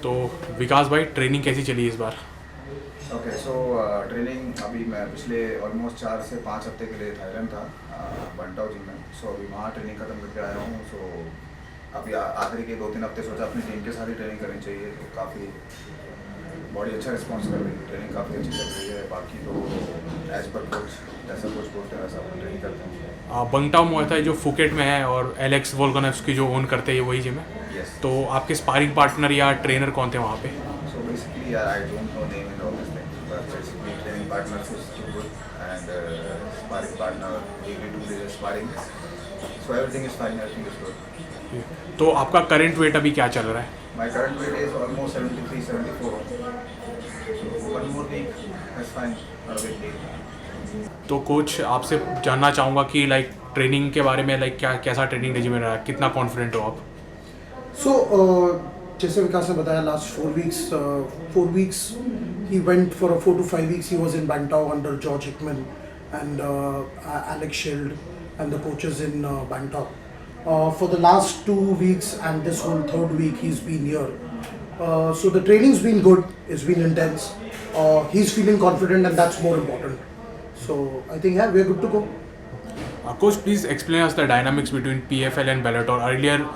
तो विकास भाई ट्रेनिंग कैसी चली इस बार? ओके सो ट्रेनिंग अभी मैं पिछले ऑलमोस्ट 4 से 5 हफ्ते के लिए थाईलैंड था बंटाओ जिम में। सो अभी वहाँ ट्रेनिंग खत्म करके आया हूँ। सो अभी आखिरी के 2-3 हफ्ते सोचा अपनी टीम के साथ ही ट्रेनिंग करनी चाहिए। तो काफ़ी बॉडी अच्छा रिस्पॉन्स कर रही है, ट्रेनिंग काफ़ी अच्छी चल रही है। बाकी तो एज पर कोच जैसा कोच बोलते हैं वैसा ट्रेनिंग करते हैं। बंगटाओ मुआय थाई जो फुकेट में है और एलेक्स वोल्कानोव्स्की जो ओन करते हैं वही जिम है। यस। तो आपके स्पारिंग पार्टनर या ट्रेनर कौन थे वहाँ पे? So basically I don't know name and all this thing but basically training partner is too good and sparring partner we do this sparring. So everything is fine, everything is good. तो आपका current weight अभी क्या चल रहा है? My current weight is almost 73, 74. So one more week, that's fine, not a big deal. तो coach आपसे जानना चाहूँगा कि लाइक ट्रेनिंग के बारे में, लाइक क्या कैसा ट्रेनिंग रेजिमेंट रहा है, कितना कॉन्फिडेंट हो आप? So, जैसे विकास ने बताया last 4 weeks he went for a 4 to 5 weeks he was in Bantao under George Hickman and Alex Shield and the coaches in Bantao. For the last 2 weeks and this whole third week he's been here. So the training's been good, it's been intense. He's feeling confident and that's more important. So I think yeah, we're good to go. Coach please explain us the dynamics between PFL and Bellator. Earlier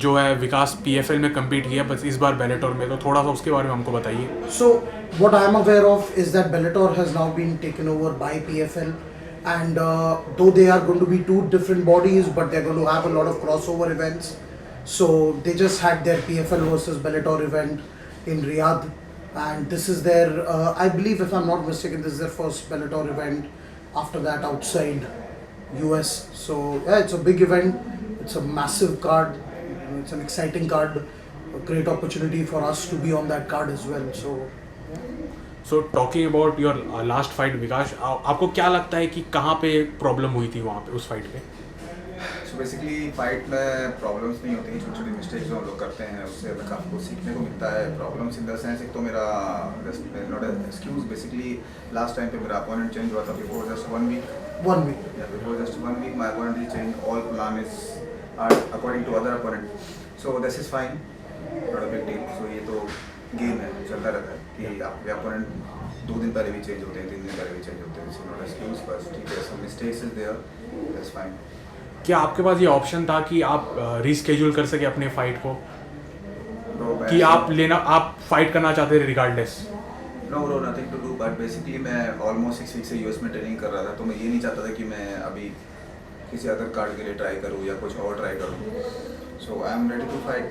जो है विकास PFL में compete किया, बस इस बार बेलाटोर में, तो थोड़ा सा उसके बारे में हमको बताइए। So what I am aware of is that Bellator has now been taken over by PFL, and though they are going to be two different bodies, but they're going to have a lot of crossover events. So they just had their PFL versus Bellator event in Riyadh, and this is their, I believe, if I'm not mistaken, this is their first Bellator event. After that, outside US. So yeah, it's a big event. It's a massive card. It's an exciting card. A great opportunity for us to be on that card as well. So talking about your last fight Vikas, आपको क्या लगता है कि कहाँ पे problem हुई थी वहाँ पे उस फाइट पे? सो बेसिकली फाइट में प्रॉब्लम्स नहीं होती, छोटी छोटी मिस्टेक्स जो हम लोग करते हैं उससे हमें काफ़ी कुछ सीखने को मिलता है। प्रॉब्लम्स इन द सेंस, एक तो मेरा not excuse, basically last time पे मेरा अपोनेंट चेंज हुआ था before just 1 week। 1 week. Yeah, before just 1 week, my opponent is changed. All plan is according to other opponent. So this is fine, not a big deal. So ये तो game है, चलता रहता है कि आपके अपोनेंट 2 दिन पहले भी चेंज होते हैं, 3 दिन पहले भी चेंज होते हैं। सो नॉट एक्सक्यूज, बस ठीक है, some mistakes is there, that's fine. क्या आपके पास ये ऑप्शन था कि आप रीस्केड्यूल कर सके अपने फाइट को, कि आप फाइट करना चाहते थे regardless? No bro, nothing to do, but basically मैं ऑलमोस्ट 6 वीक से यूएस में ट्रेनिंग कर रहा था, तो मैं ये नहीं चाहता था कि मैं अभी किसी अदर कार्ड के लिए ट्राई करूँ या कुछ और ट्राई करूँ। So I am ready to fight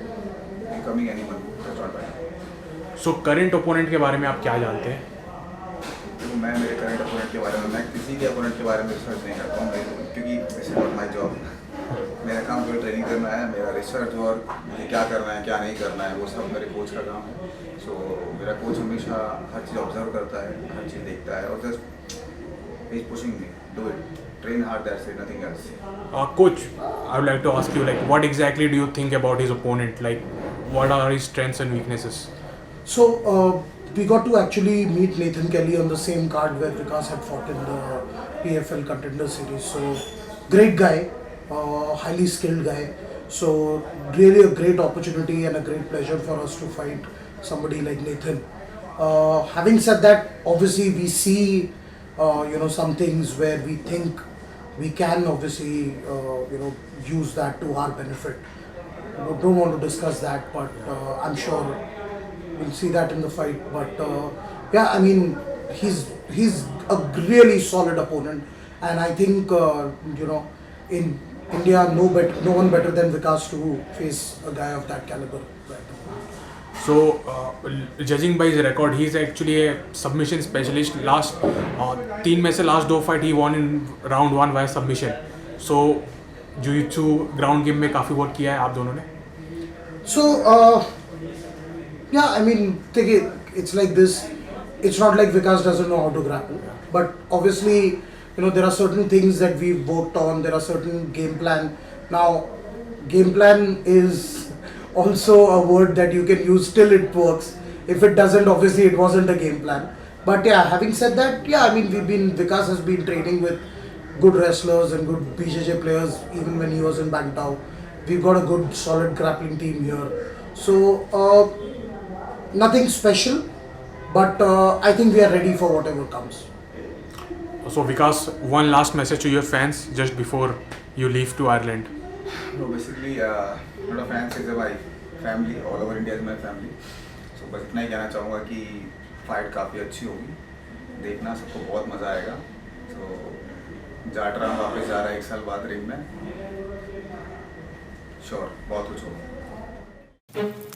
coming anyone, that's not bad. So current opponent के बारे में आप क्या जानते हैं? तो मैं मेरे करंट अपोनेंट के बारे में, मैं किसी भी अपोनेंट के बारे में रिसर्च नहीं करता हूँ, क्योंकि this is not my job. मेरा काम केवल ट्रेनिंग करना है, मेरा रिसर्च और मुझे क्या करना है क्या नहीं करना है वो सब मेरे कोच का काम है। सो मेरा कोच हमेशा हर चीज़ ऑब्जर्व करता है, हर चीज़ देखता है और just is pushing me do it, train hard, that's it, nothing else. Coach, I would like to ask you, like, what exactly do you think about his opponent? Like, what are his strengths and weaknesses? So we got to actually meet Nathan Kelly on the same card where Vikas had fought in the PFL Contender Series. So great guy, highly skilled guy. So really a great opportunity and a great pleasure for us to fight somebody like Nathan. Having said that, obviously we see some things where we think we can obviously use that to our benefit. We don't want to discuss that, but I'm sure we'll see that in the fight. But yeah, I mean, he's a really solid opponent, and I think in India, no one better than Vikas to face a guy of that caliber. Right. So, judging by his record, he is actually a submission specialist. Last 3 में से last 2 fight he won in round 1 via submission. So, jiu-jitsu ground game में काफ़ी work किया है आप दोनों ने? So yeah, I mean, take it. It's like this. It's not like Vikas doesn't know how to grapple, but obviously, there are certain things that we've worked on. There are certain game plan. Now, game plan is also a word that you can use till it works. If it doesn't, obviously, it wasn't a game plan. But yeah, having said that, yeah, I mean, Vikas has been training with good wrestlers and good BJJ players even when he was in Bantao. We've got a good, solid grappling team here. So nothing special, but I think we are ready for whatever comes. So Vikas, one last message to your fans just before you leave to Ireland. No, basically, not a fans is my family. All over India is my family. So बस इतना ही कहना चाहूँगा कि fight काफ़ी अच्छी होगी, देखना सबको बहुत मज़ा आएगा. So जाट राम वापस जा रहा है 1 साल बाद रिंग में. श्योर बहुत कुछ होगा.